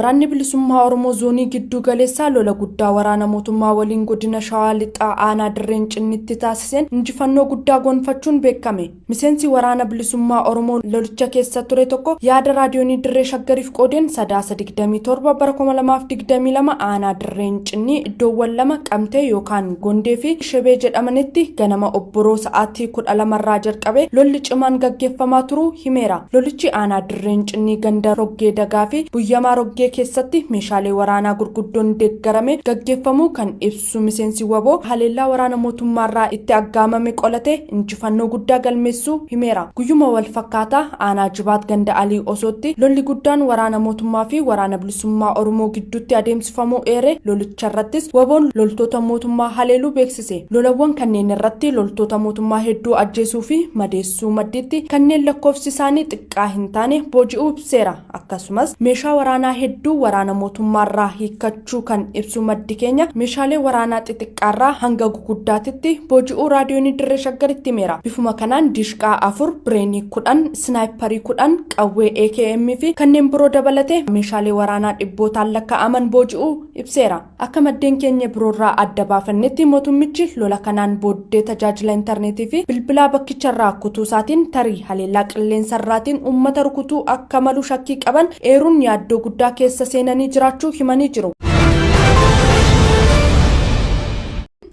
Waraanni bilisummaa Oromoo zoonii gidduu galeessaa lola guddaa waraana mootummaa waliin godina Shawaa Lixaa aanaa Dirreen Cinnitti taasiseen injifannoo guddaa gonfachuun beekame. Miseensi waraana bilisummaa Oromoo lolicha keessa ture tokko yaada raadiyoonii Dirree Shaggariif qoodeen Sadaasa 27 bara 2022 aanaa Dirreen Cinni iddoowwan lama Qamtee yookaan Gondee fi Shebee jedhamanitti ganama obboroo sa'aatii 12 irraa jalqabee lolli cimaan gaggeeffamaa turuu himeera. Lolichi aanaa Dirreen Cinni ganda Roggee Dagaa fi Buyyamaa Roggee keessatti meeshaalee waraanaa gurguddoon deeggarame gaggeeffamuu kan ibsu miseensi waboo haleellaa waraana mootummaarraa itti aggaamame qolate injifannoo guddaa galmeessuu himeera. Guyyuma wal fakkaataa aanaa Jibaat ganda Alii Osootti lolli guddaan waraana mootummaa fi waraana bilisummaa Oromoo gidduutti adeemsifamuu eere lolicharrattis waboon loltoota mootummaa haleeluu beeksise. Lolawwan kanneen irratti loltoota mootummaa hedduu ajjeesuu fi madeessuu madditti kanneen lakkoofsi isaanii xiqqaa hin taane booji'uu ibseera. Akkasumas meeshaa waraanaa hedduu waraana mootummaarraa hiikkachuu kan ibsu maddi keenya meeshaalee waraanaa xixiqqaarraa hanga guguddaatitti booji'uu raadiyoonii Dirree Shaggaritti himeera. Bifuma kanaan diishqaa 4 bireenii 10 snaayiparii 10 qawwee AKM fi kanneen biroo dabalatee meeshaalee waraanaa dhibbootaan lakkaa'aman booji'uu ibseera. Akka maddeen keenya biroorraa adda baafannetti mootummichi lola kanaan booddee tajaajila intarneetii fi bilbilaa bakkicharraa kutuu isaatiin tarii haleellaa qilleensarraatiin uummata rukutuu akka malu shakkii qaban eeruun yaaddoo guddaa keessa seenanii jiraachuu himanii jiru.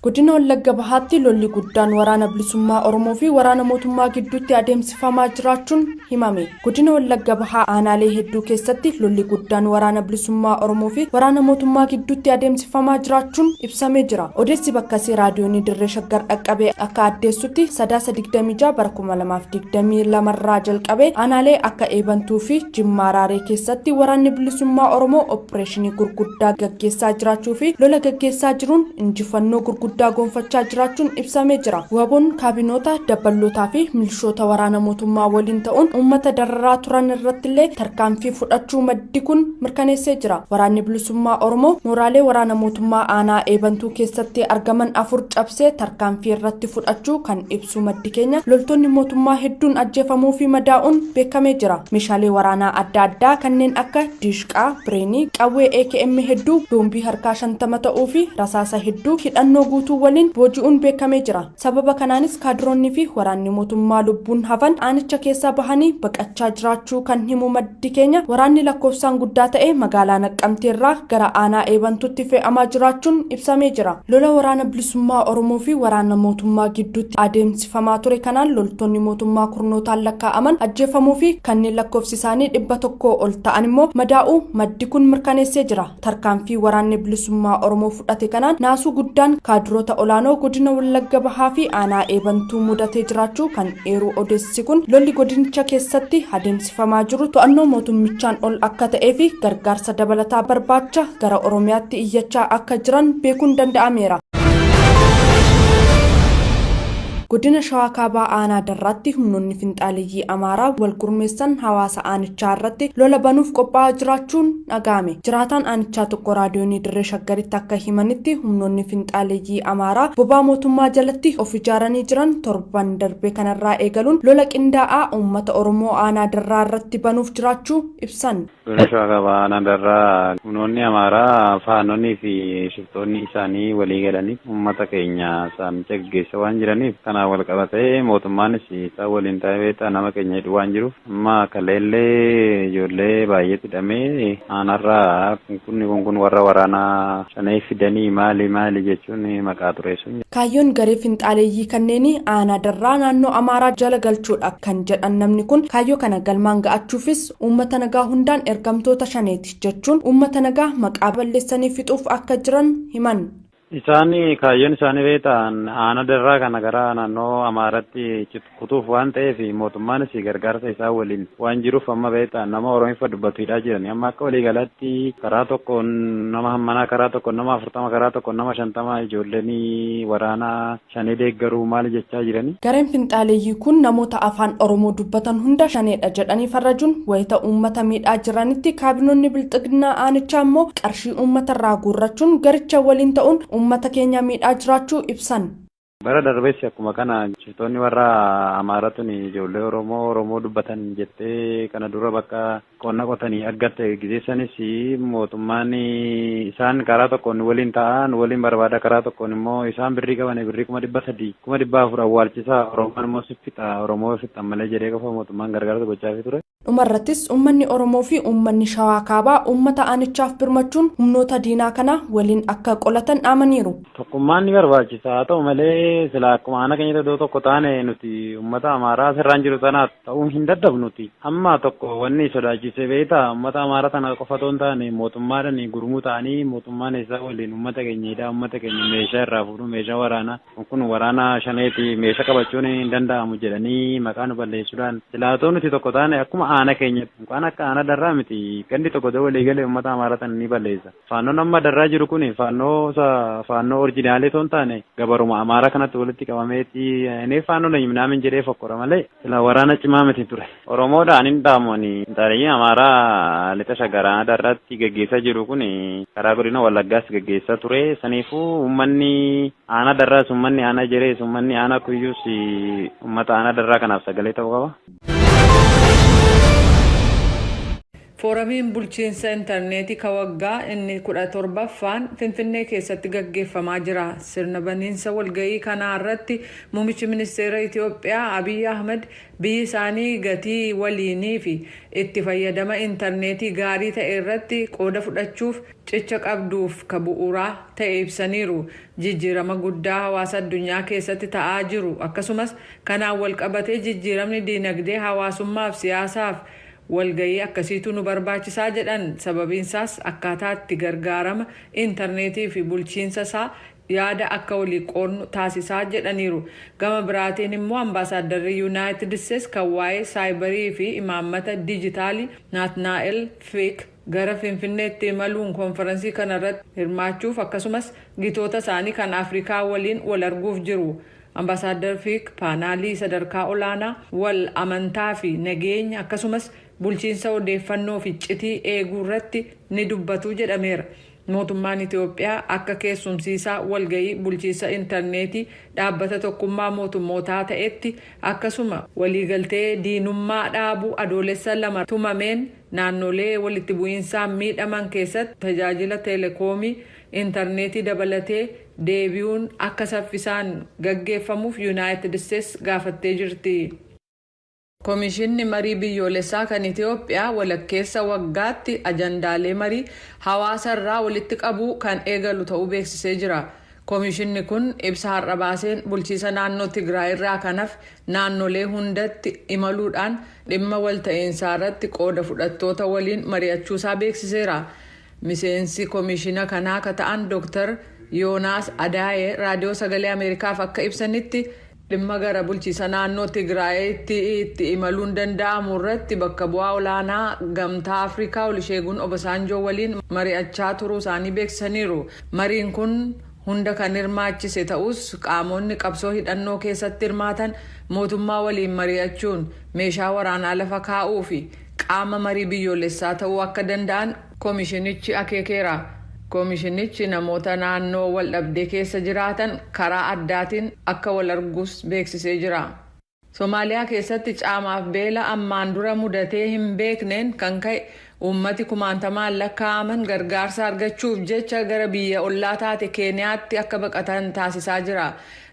Godina Wallagga Bahaatti lolli guddaan waraana bilisummaa Oromoo fi waraana mootummaa gidduutti adeemsifamaa jiraachuun himame. Godina Wallagga Bahaa aanaalee hedduu keessatti lolli guddaan waraana bilisummaa Oromoo fi waraana mootummaa gidduutti adeemsifamaa jiraachuun ibsamee jira. Odeessi bakkasii raadiyoonii Dirree Shaggar dhaqqabee akka addeessutti Sadaasa 26 bara 2022 irraa jalqabee aanaalee akka Eebantuu fi Jimmaa Raaree keessatti waraanni bilisummaa Oromoo opereeshinii gurguddaa gaggeessaa jiraachuu fi lola gaggeessaa jiruun injifannoo gurguddaa gonfachaa jiraachuun ibsamee jira. Waboon kaabinoota dabalootaa fi milishoota waraana mootummaa waliin ta'uun uummata dararaa turan irrattillee tarkaanfii fudhachuu maddi kun mirkaneessee jira. Waraanni bilisummaa Oromoo mooraalee waraana mootummaa aanaa Eebantuu keessatti argaman 4 cabsee tarkaanfii irratti fudhachuu kan ibsu maddi keenya loltoonni mootummaa hedduun ajjeefamuu fi madaa'uun beekamee jira. Meeshaalee waraanaa adda addaa kanneen akka diishqaa, bireenii, qawwee AKM hedduu, boombii harkaa 50 ta'uu fi rasaasa hedduu hidhannoo guutuu waliin booji'uun beekamee jira. Sababa kanaanis kaadiroonni fi waraanni mootummaa lubbuun hafan aanicha keessaa bahanii baqachaa jiraachuu kan himu maddi keenya waraanni lakkoofsaan guddaa ta'e magaalaa Naqqamteerraa gara aanaa Eebantuutti fe'amaa jiraachuun ibsamee jira. Lola waraana bilisummaa Oromoo fi waraana mootummaa gidduutti adeemsifamaa ture kanaan loltoonni mootummaa kurnootaan lakkaa'aman ajjeefamuu fi kanneen lakkoofsi isaanii 100 ol ta'an immoo madaa'uu maddi kun mirkaneessee jira. Tarkaanfii waraanni bilisummaa Oromoo fudhate kanaan naasuu guddaan kaadiroota olaanoo godina Wallagga Bahaa fi aanaa Eebantuu mudatee jiraachuu kan eeru odeessi kun lolli godinicha keessatti adeemsifamaa jiru to'annoo mootummichaan ol akka ta'ee fi gargaarsa dabalataa barbaacha gara Oromiyaatti iyyachaa akka jiran beekuun danda'ameera. Godina Shawaa Kaabaa aanaa Darraatti humnoonni finxaaleeyyii Amaaraa wal gurmeessan hawaasa aanichaa irratti lola banuuf qophaa'aa jiraachuun dhaga'ame. Jiraataan aanichaa tokko raadiyoonii Dirree Shaggaritti akka himanitti humnoonni finxaaleeyyii Amaaraa bobaa mootummaa jalatti of ijaaranii jiran torban darbee kanarraa eegaluun lola qindaa'aa uummata Oromoo aanaa Darraa irratti banuuf jiraachuu ibsan. Godina Shawaa Kaabaa aanaa Darraa humnoonni Amaaraa faanonni fi shiftoonni isaanii walii galanii uummata keenya saamicha gaggeessaa waan jiraniif wal qabatee mootummaanis isaa waliin ta'ee nama keenya hidhuu waan jiruuf amma kaleellee ijoollee baay'ee hidhamee aanarraa kun warra waraanaa shanee fidanii maali jechuun maqaa tureessuun. Kaayyoon garee finxaaleeyyii kanneen aanaa Darraa naannoo Amaaraa jala galchuudha kan jedhan namni kun kaayyoo kana galmaan ga'achuufis uummata nagaa hundaan ergamtoota shaneeti jechuun uummata nagaa maqaa balleessanii fixuuf akka jiran himan. Isaan kaayyoon isaanii beektan aanaa Darraa kana gara naannoo Amaaraatti kutuuf waan ta'eef mootummaanis gargaarsa isaa waliin waan jiruuf amma beektan nama Oromiiffa dubbatudha jiran amma akka waliigalaatti karaa tokko nama hammanaa karaa tokko nama 40 karaa tokko nama 50 ijoolleen waraanaa shanee deeggaruu maal jechaa jirani. Gareen finxaaleeyyii kun namoota afaan Oromoo dubbatan hunda shaneedha jedhanii farrajuun wayita uummata miidhaa jiranitti kaabinoonni bilxiginaa aanichaa immoo qarshii uummatarraa guurrachuun garicha waliin ta'uun uummata keenya miidhaa jiraachuu ibsan. Bara darbees akkuma kana shiftoonni warra Amaaraatuun ijoollee Oromoo dubbatan jettee kana dura bakka qonna qotanii argatte gizeessanis mootummaan isaan karaa tokkoon waliin ta'an waliin barbaada karaa tokkoon immoo isaan birrii qaban birrii 300 400 awwaalchisaa Oromoon immoo siffixa Oromoo fixan malee jedhee qofa mootummaan gargaarsa gochaafii ture. Dhumarrattis uummanni Oromoo fi uummanni Shawaa Kaabaa uummata aanichaaf birmachuun humnoota diinaa kana waliin akka qolatan dhaamaniiru. Tokkummaan ni barbaachisa haa ta'u malee sila akkuma ana keenya iddoo tokko taane nuti uummata Amaaraa sirraan jiru tanaaf ta'uu hin dadhabnuti. Amma tokko wanni sodaachise beektaa uummata Amaaraa tana qofa otoo hin taane mootummaadhaan gurmuu ta'anii mootummaan isaa waliin uummata keenyadha uummata keenya meeshaa irraa fuudhu meeshaa waraanaa kun waraana shaneeti meeshaa qabachuun hin danda'amu jedhanii maqaa nu balleessuudhaan silaatoo nuti tokko taane akkuma ana keenya kan akka ana darraa miti gandi tokko dawoo walii galee uummata Amaaraa tana ni balleessa. Faannoon amma darraa jiru kun faannoo oriijinaalee otoo hin taane gabaruma Amaaraa kanatti walitti qabameeti inni faannoo naamin jedhee fokkora malee sila waraana cimaa miti ture. Oromoodhaan hin dhaamoni tarii Amaaraa lixa shagaraa darratti gaggeessaa jiru kun karaa godina Wallaggaas gaggeessaa ture saniifuu uummanni aana darraas uummanni aana jirees uummanni aana kuyyuus uummata aana darraa kanaaf sagalee ta'uu qaba. Fooramiin bulchiinsa intarneetii ka waggaa inni 17ffaan Finfinnee keessatti gaggeeffamaa jira. Sirna baniinsa walgahii kanaa irratti muummichi ministeera Itoophiyaa Abiy Ahmed biyyi isaanii gatii waliinii fi itti fayyadama intarneetii gaarii ta'e irratti qooda fudhachuuf cicha qabduuf ka bu'uuraa ta'e ibsaniiru. Jijjiirama guddaa hawaasa addunyaa keessatti ta'aa jiru akkasumas kanaan wal qabatee jijjiiramni diinagdee hawaasummaaf siyaasaaf walgahii akkasiitu nu barbaachisaa jedhan sababiinsaas akkaataa itti gargaarama intarneetii fi bulchiinsa isaa yaada akka walii qoodnu taasisaa jedhaniiru. Gama biraatiin immoo ambaasaaddarri Yuunaayitid Isteetsi kan waa'ee saayibarii fi imaammata dijitaalii Naatnaa'el Fiik gara Finfinneetti imaluun konferansii kanarratti hirmaachuuf akkasumas gitoota isaanii kan Afrikaa waliin wal arguuf jiru. Ambaasaadar Fiik paanaalii sadarkaa olaanaa wal amantaa fi nageenya akkasumas bulchiinsa odeeffannoo fi iccitii eeguu irratti ni dubbatu jedhameera. Mootummaan Itoophiyaa akka keessumsiisaa walgahii bulchiinsa intarneetii dhaabbata tokkummaa mootummootaa ta'etti akkasuma waliigaltee diinummaa dhaabuu adoolessa 2 tumameen naannolee walitti bu'iinsaan miidhaman keessatti tajaajila teleekoomii intarneetii dabalatee deebi'uun akka saffisaan gaggeeffamuuf Yuunaayitid Isteetsi gaafattee jirti. Komishinni marii biyyoolessaa kan Itoophiyaa walakkeessa waggaatti ajandaalee marii hawaasa irraa walitti qabuu kan eegalu ta'uu beeksisee jira. Komishinni kun ibsa har'a baaseen bulchiinsa naannoo Tigraay irraa kanaaf naannolee hundatti imaluudhaan dhimma walta'iinsaa irratti qooda fudhattoota waliin mari'achuusaa beeksiseera. Miseensi komishina kanaa ka ta'an Dr. Yoonaas Adaayee raadiyoo sagalee Ameerikaaf akka ibsanitti dhimma gara bulchiinsa naannoo Tigraayitti itti imaluun danda'amu irratti bakka bu'aa olaanaa gamtaa Afrikaa Oluseegun Obasanjoo waliin mari'achaa turuu isaanii beeksisaniiru. Mariin kun hunda kan hirmaachise ta'us qaamonni qabsoo hidhannoo keessatti hirmaatan mootummaa waliin mari'achuun meeshaa waraanaa lafa kaa'uu fi qaama marii biyyoolessaa ta'uu akka danda'an komishinichi akeekeera. Komishinichi namoota naannoo wal dhabdee keessa jiraatan karaa addaatiin akka wal arguus beeksisee jira. Somaaliyaa keessatti caamaaf beela ammaan dura mudatee hin beekneen kan ka'e uummati kumaantamaan lakkaa'aman gargaarsa argachuuf jecha gara biyya ollaa taate Keeniyaatti akka baqatan taasisaa jira.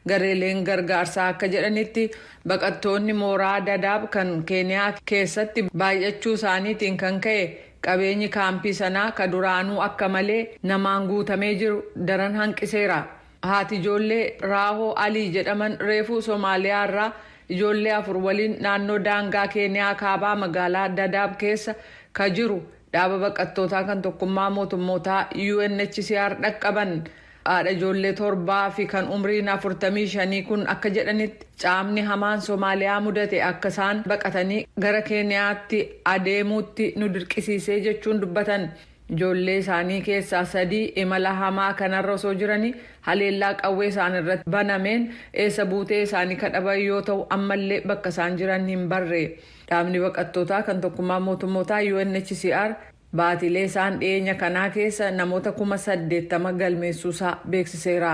Gareeleen gargaarsaa akka jedhanitti baqattoonni mooraa Dadaab kan Keeniyaa keessatti baay'achuu isaaniitiin kan ka'e qabeenyi kaampii sanaa ka duraanuu akka malee namaan guutamee jiru daran hanqiseera. Haati ijoollee Raahoo Alii jedhaman reefuu Somaaliyaa irraa ijoollee 4 waliin naannoo daangaa Keeniyaa kaabaa magaalaa Dadaab keessa ka jiru dhaaba baqattootaa kan tokkummaa mootummootaa UNHCR dhaqqaban. Haadha ijoollee 7 fi kan umriin 45 kun akka jedhanitti caamni hamaan Somaaliyaa mudate akka isaan baqatanii gara Keeniyaatti adeemuutti nu dirqisiisee jechuun dubbatan. Ijoollee isaanii keessaa 3 imala hamaa kanarra osoo jiranii haleellaa qawwee isaan irratti banameen eessa buutee isaanii kadhaban yoo ta'u ammallee bakka isaan jiran hin barre. Dhaabni baqattootaa kan tokkummaa mootummootaa UNHCR baatilee isaan dhiyeenya kanaa keessa namoota 80,000 galmeessuusaa beeksiseera.